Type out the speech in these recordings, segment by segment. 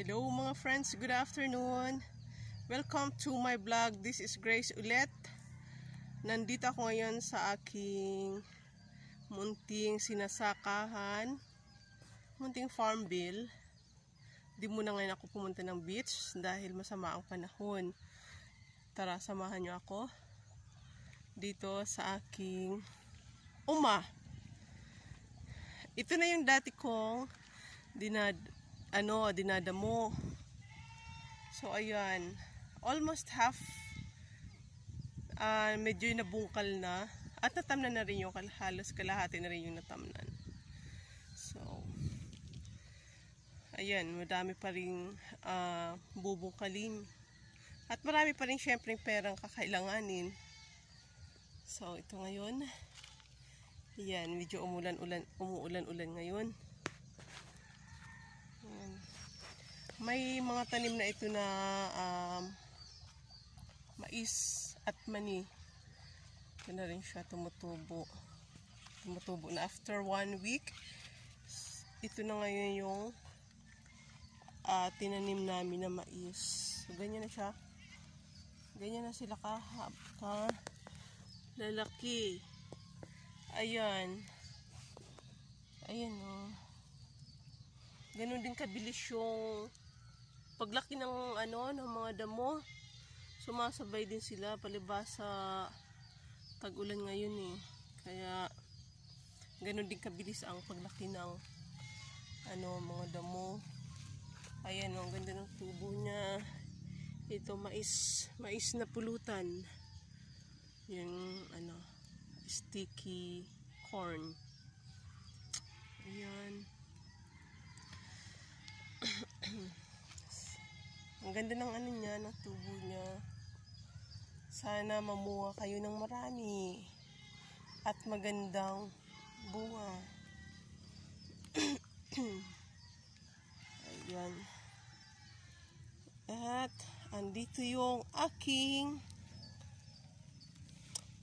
Hello mga friends, good afternoon. Welcome to my vlog. This is Grace ulit. Nandito ako ngayon sa aking munting sinasakahan, munting farm bill. Di muna ngayon ako pumunta ng beach dahil masama ang panahon. Tara, samahan niyo ako dito sa aking Ito na yung dati kong dinadamo. So ayan, almost half, medyo nabungkal na at natamnan na rin yung halos kalahati na rin yung natamnan. So ayan, madami pa rin bubungkalin at marami pa rin syempre perang kakailanganin. So ito ngayon, ayan, medyo umuulan-ulan ngayon. May mga tanim na ito na mais at mani. Ito na rin siya tumutubo na after 1 week. Ito na ngayon yung tinanim namin na mais. So ganyan na siya, ganyan na sila lalaki. Ayan oh. Ganun din kabilis yung paglaki ng mga damo. Sumasabay din sila palibasa tag-ulan ngayon eh. Kaya ganun din kabilis ang paglaki ng mga damo. Ayan oh, ang ganda ng tubo niya. Ito mais na pulutan. Yung sticky corn. Ayan. Ang ganda ng niya, ng tubo niya. Sana mamuha kayo ng marami at magandang bunga. Ayan. At andito yung aking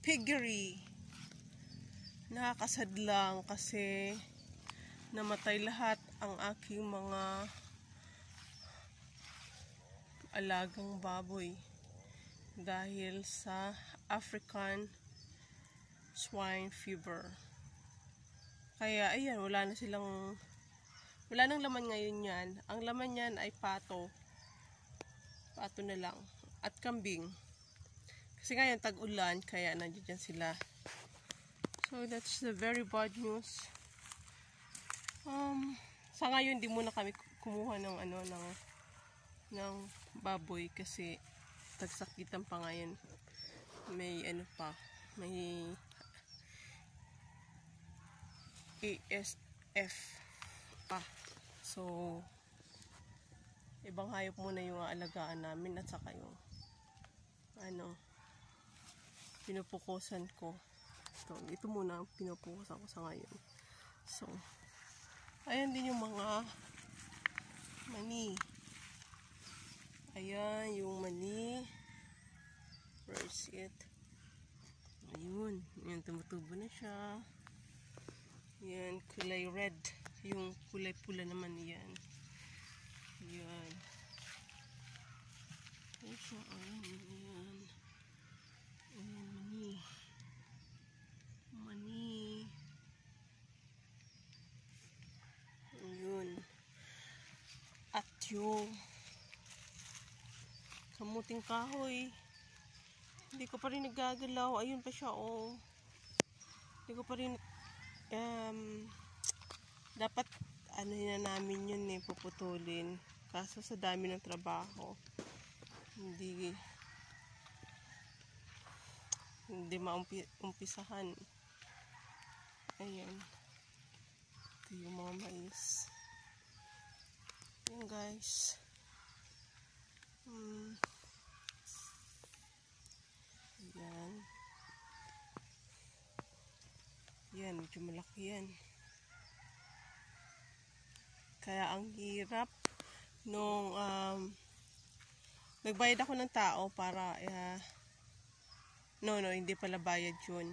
piggery. Nakakasadlang kasi namatay lahat ang aking mga alagang baboy dahil sa African swine fever. Kaya ayan, wala nang laman ngayon yan. Ang laman yan ay pato na lang at kambing. Kasi ngayon tag-ulan, kaya nandiyan sila. So that's the very bad news. Sa ngayon di muna kami kumuha ng ng baboy kasi tagsakitan pa ngayon. May may ASF pa. So ibang hayop muna yung aalagaan namin at saka yung pinupukusan ko. Ito muna ang pinupukusan ko sa ngayon. So ayan din yung mga mani. Ayan yung mani. Where is it? Ayun. Ayan, tumutubo na siya. Ayan, kulay red. Yung kulay pula naman yan. Ayan. Ayan siya. Ayan. Ayan, mani. Ayun. At yung kamuting kahoy, hindi ko pa rin nagagalaw. Ayun pa siya oh. Hindi ko pa rin dapat na namin yun eh, puputulin. Kaso sa dami ng trabaho hindi maumpisahan. Ayan, ito yung mga mais. Ayan guys. Ayan. Ayan, medyo malaki yan. Kaya ang hirap nung nagbayad ako ng tao para hindi pala bayad yun.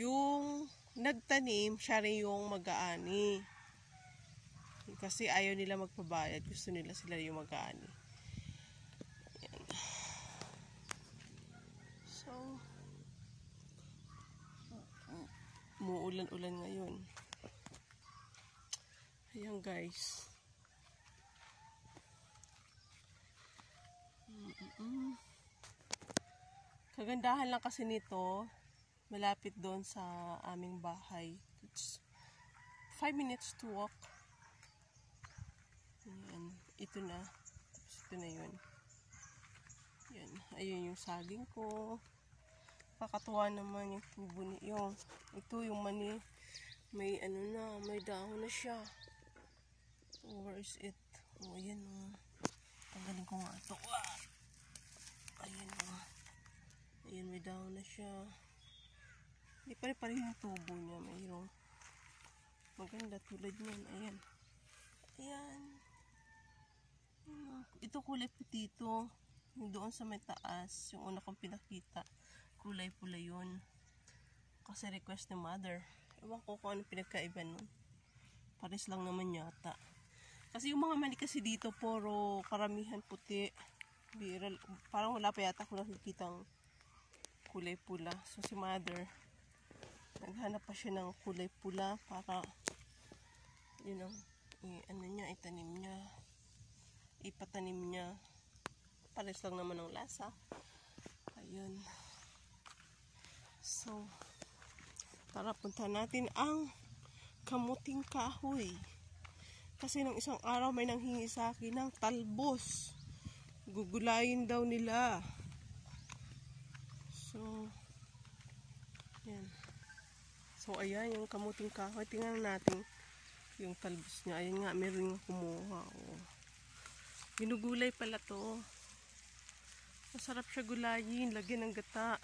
Yung nagtanim, siya rin yung mag-aani. Kasi ayaw nila magpabayad. Gusto nila sila yung mag-aani. So, muulan-ulan ngayon. Ayan guys. Kagandahan lang kasi nito, malapit doon sa aming bahay. It's 5 minutes to walk. Ayan, ito na. Ito na yun. Ayan, ayun yung saging ko. Kakatuwa naman yung tubo niyo. Ito yung mani. May ano na, may dahon na siya. Oh, where is it? Oh, ayan o. Tanggalin ko nga ito. Ayan o. Ayan, may dahon na siya. Hindi pare-pareho yung tubo niya. Mayroong maganda tulad niyan. Ayan. Ayan. Ito kulay puti ito. Yung doon sa may taas, yung una kong pinakita, kulay pula yun. Kasi request ni mother. Ewan ko kung ano pinagkaiba nun. Pares lang naman yata. Kasi yung mga mani kasi dito, puro karamihan puti. Biral, parang wala pa yata kung nakikitang kulay pula. So si mother, naghanap pa siya ng kulay pula para, yun know, ano niya, itanim niya. Ipatanim niya. Pares lang naman ng lasa. Ayun. So, tara punta natin ang kamuting kahoy. Kasi nung isang araw may nanghingi sa akin ng talbos. Gugulayin daw nila. So, yan. So, ayan yung kamuting kahoy. Tingnan natin yung talbos niya. Ayan nga, meron yung kumuha. Oh. Ginugulay pala to. Masarap siya gulayin. Lagyan ng gata.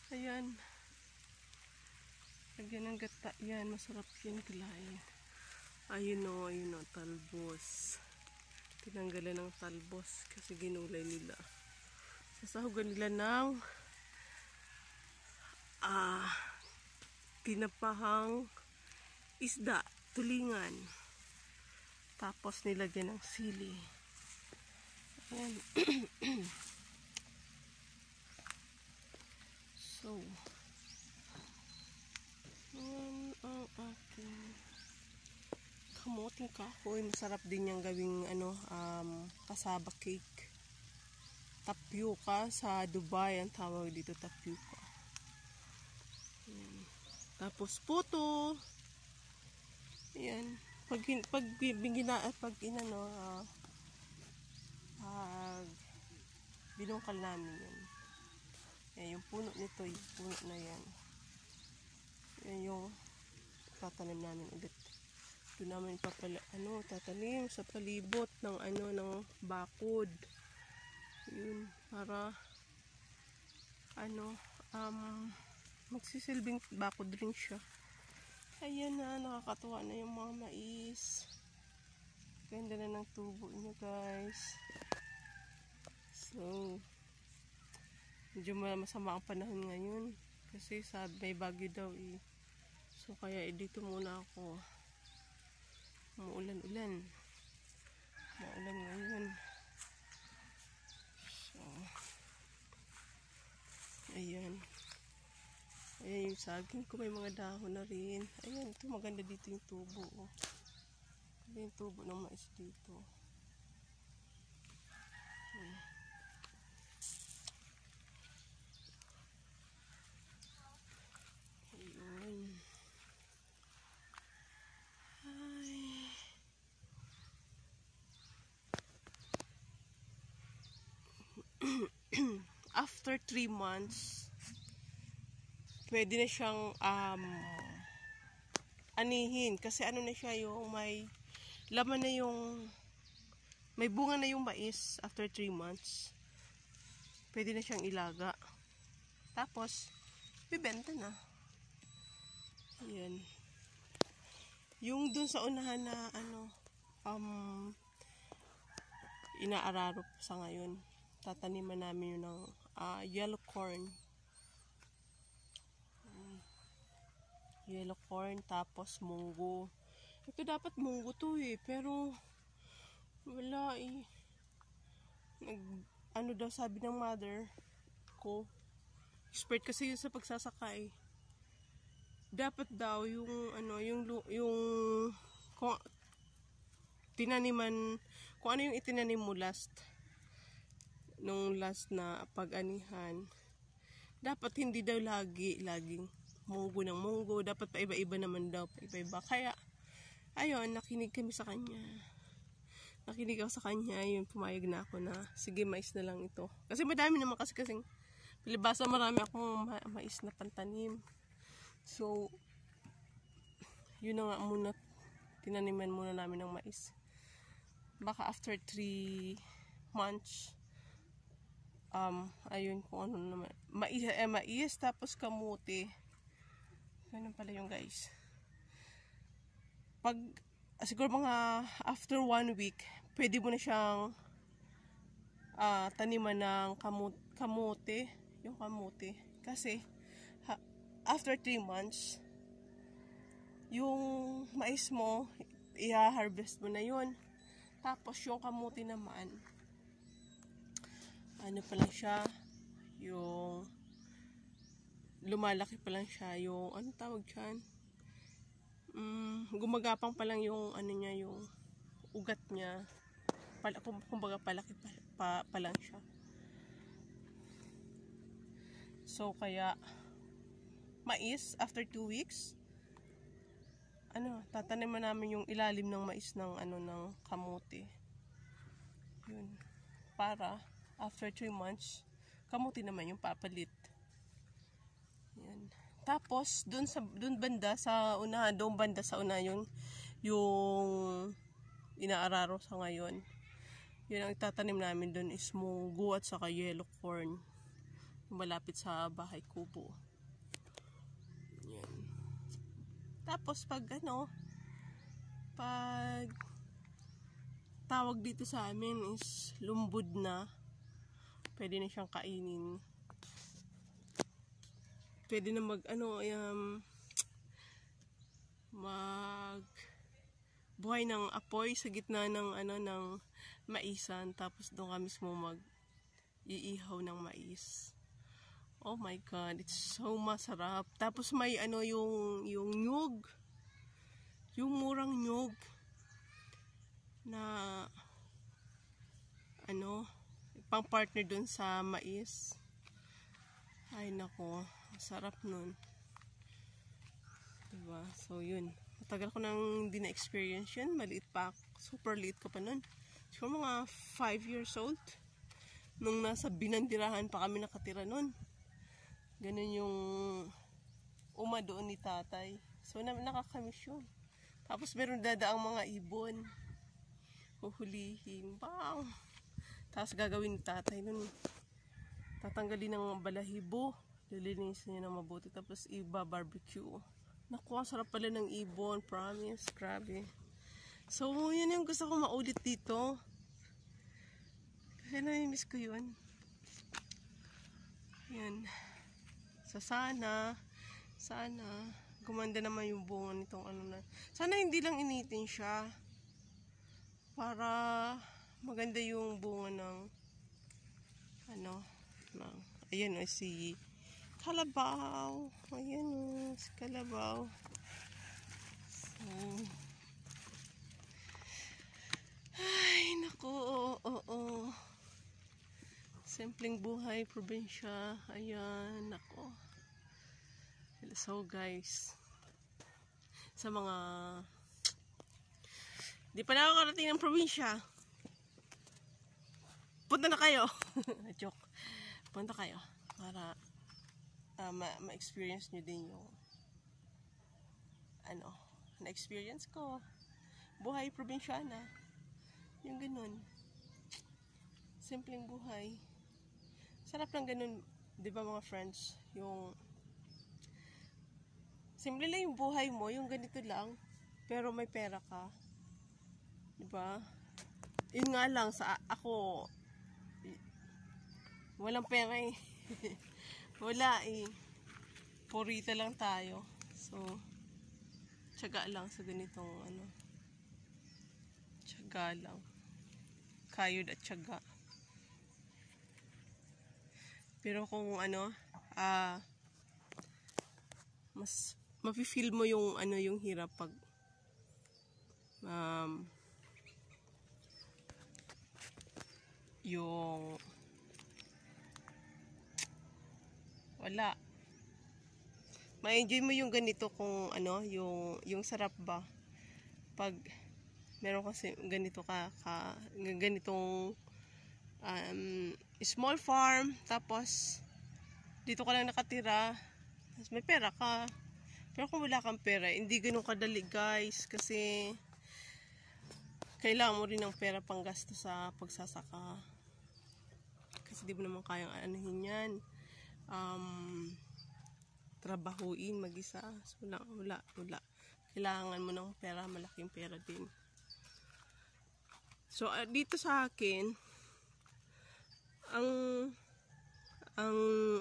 Ayan. Lagyan ng gata. Yan, masarap yan gulayin. Ayun o, talbos. Tinanggalan ng talbos kasi ginulay nila. Sasahugan nila ng tinapahang isda, tulingan. Tapos nilagyan ng sili. Ayan. So, yan ang aking kamuting kahoy. Masarap din yung gawing kasaba cake. Tapioca sa Dubai ang tawag dito, tapioca. Ayan. Tapos puto. Ayan. Pag binungkal namin yan. Ayan, yung puno nito, yung puno na yan. Yan yung tatanim namin ulit. Doon namin tatanim sa palibot ng ng bakod. Yun, para magsisilbing bakod rin siya. Ayan na, nakakatuwa na yung mga mais. Ganda na ng tubo niya, guys. So, medyo masama ang panahon ngayon. Kasi may bagyo daw eh. So, kaya dito muna ako. Maulan-ulan. Maulan ngayon. So, ayan. Ayan yung saging ko. May mga dahon na rin. Ayan, ito maganda dito yung tubo. Oh. Ayan yung tubo ng mais dito. After 3 months, pwede na siyang anihin. Kasi ano na siya, yung may laman na may bunga na yung mais after 3 months. Pwede na siyang ilaga. Tapos, bibenta na. Ayan. Yung dun sa unahan na inaararo sa ngayon, tataniman namin yun ng yellow corn. Yellow corn, tapos munggo. Ito dapat munggo to eh, pero wala eh. Ano daw sabi ng mother ko, expert kasi yun sa pagsasaka eh. Dapat daw yung kung tinaniman, kung ano yung itinanim mo nung last na pag-anihan, dapat hindi daw laging munggo ng munggo, dapat paiba-iba naman daw, paiba-iba. Kaya ayun, nakinig kami sa kanya. Nakinig ako sa kanya, yun, pumayag na ako na sige, mais na lang ito. Kasi madami naman kasing palibasa, marami akong mais na pantanim. So yun na nga muna, tinaniman muna namin ng mais. Baka after 3 months, ayun kung ano naman, mais tapos kamuti. Ganun pala yung guys. Pag siguro mga after 1 week, pwede mo na siyang taniman ng kamuti, yung kamuti. Kasi after 3 months, yung mais mo, i-harvest mo na yun. Tapos yung kamuti naman, ano pa lang siya, yung lumalaki pa lang siya, yung ano tawag dyan, gumagapang pa lang yung ano niya, yung ugat niya, kumbaga palaki pa lang siya. So kaya mais after 2 weeks, tataniman namin yung ilalim ng mais ng ng kamuti. Yun. Para after 3 months, kamuti naman yung papalit. Yan. Tapos doon banda sa una yung inaararo sa ngayon. Yun ang itatanim namin doon is munggo at saka yellow corn. Malapit sa bahay kubo. Yan. Tapos pag tawag dito sa amin is lumbod na, pwede na siyang kainin. Pwede na buhay ng apoy sa gitna ng ng maisan, tapos doon ka mismo iihaw ng mais. Oh my god, it's so masarap. Tapos may yung nyug, yung murang nyug na pang partner dun sa mais. Ay nako, sarap nun, diba? So yun, matagal ko nang di na-experience yun. Maliit pa ako, super liit ko pa nun, siguro mga 5 years old, nung nasa Binandirahan pa kami nakatira nun. Ganun yung uma doon ni tatay. So nakakamiss yun. Tapos meron dadaang mga ibon, huhulihin, bang! Tapos gagawin ni tatay nun, tatanggalin ng balahibo, lilinisin niya ng mabuti, tapos iba-barbecue. Naku, ang sarap pala ng ibon, promise, grabe. So yun yung gusto ko maulit dito. Kasi namimiss ko yun. Yan. So sana gumanda naman yung bunga nitong sana hindi lang initin siya, para maganda yung bunga ng ayan si kalabaw. Ayan si kalabaw. So, ay naku, oo. Simpleng buhay, probinsya. Ayan, nako. So guys, sa mga di pa nakakarating ng probinsya, punta na kayo. Joke. Punta kayo para ma-experience nyo din yung na-experience ko. Buhay probinsyana. Yung ganun. Simpleng buhay. Sarap lang ganun, di ba mga friends? Yung simple lang yung buhay mo, yung ganito lang, pero may pera ka. Di ba? Yun nga lang sa ako, walang pera eh. Wala eh. Purita lang tayo. So, tiyaga lang sa ganitong tiyaga lang. Kayod at tiyaga. Pero kung ano, mas mafe-feel mo yung ano, yung hirap pag yung wala. Ma-enjoy mo yung ganito kung ano, yung sarap ba. Pag meron kasi ganito ganitong small farm, tapos dito ka lang nakatira, tapos may pera ka. Pero kung wala kang pera, hindi ganun kadali guys, kasi kailangan mo rin ng pera pang gasto sa pagsasaka. Kasi di mo naman kayang anuhin yan. Trabahuin mag-isa. So, wala. Kailangan mo ng pera, malaking pera din. So, dito sa akin, ang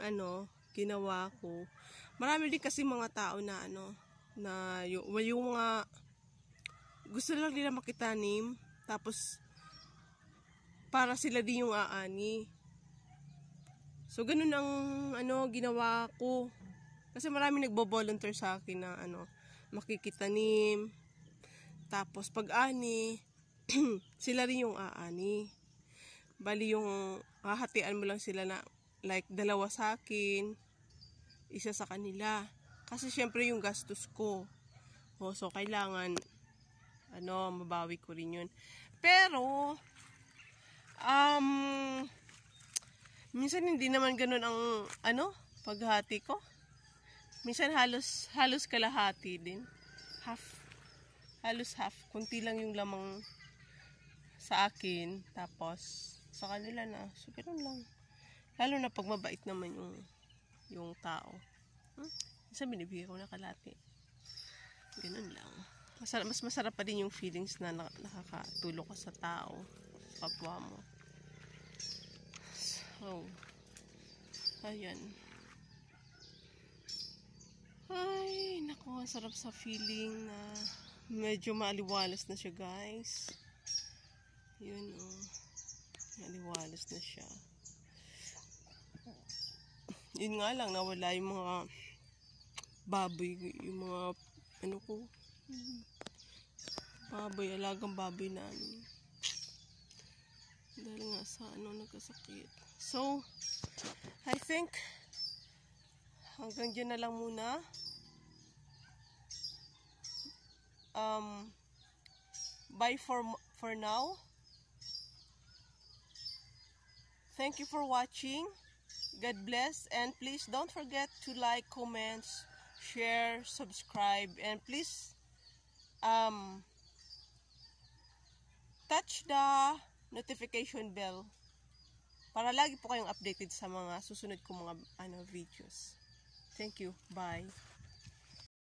ano, ginawa ko, marami din kasi mga tao na ano, na yung mga gusto lang nila makitanim, tapos para sila din yung aani. So, ganun ang ano, ginawa ko. Kasi marami nagbo-volunteer sa akin na ano, makikitanim. Tapos pag-ani, sila rin yung aani. Bali yung hahatian mo lang sila na like 2 sa akin, 1 sa kanila. Kasi syempre yung gastos ko. So kailangan ano, mabawi ko rin yun. Pero minsan hindi naman ganun ang ano, paghati ko. Minsan halos kalahati din. Halos half. Kunti lang yung lamang sa akin. Tapos sa kanila na. So, ganun lang. Lalo na pag mabait naman yung tao. Minsan binibigay ko na kalahati. Ganun lang. Mas masarap pa din yung feelings na nakakatulong ka sa tao. Sa kapwa mo. So, ayan. Ay, naku, ang sarap sa feeling na medyo maaliwalas na siya, guys. Yun, oh. Maaliwalas na siya. Yun nga lang, nawala yung mga baboy, yung mga, ano ko, baboy, alagang baboy namin. Dahil nga sa, ano, nagkasakit. So, I think, hanggang dyan na lang muna. Bye for now. Thank you for watching. God bless, and please don't forget to like, comments, share, subscribe, and please touch the notification bell para lagi po kayong updated sa mga susunod kong mga videos. Thank you. Bye.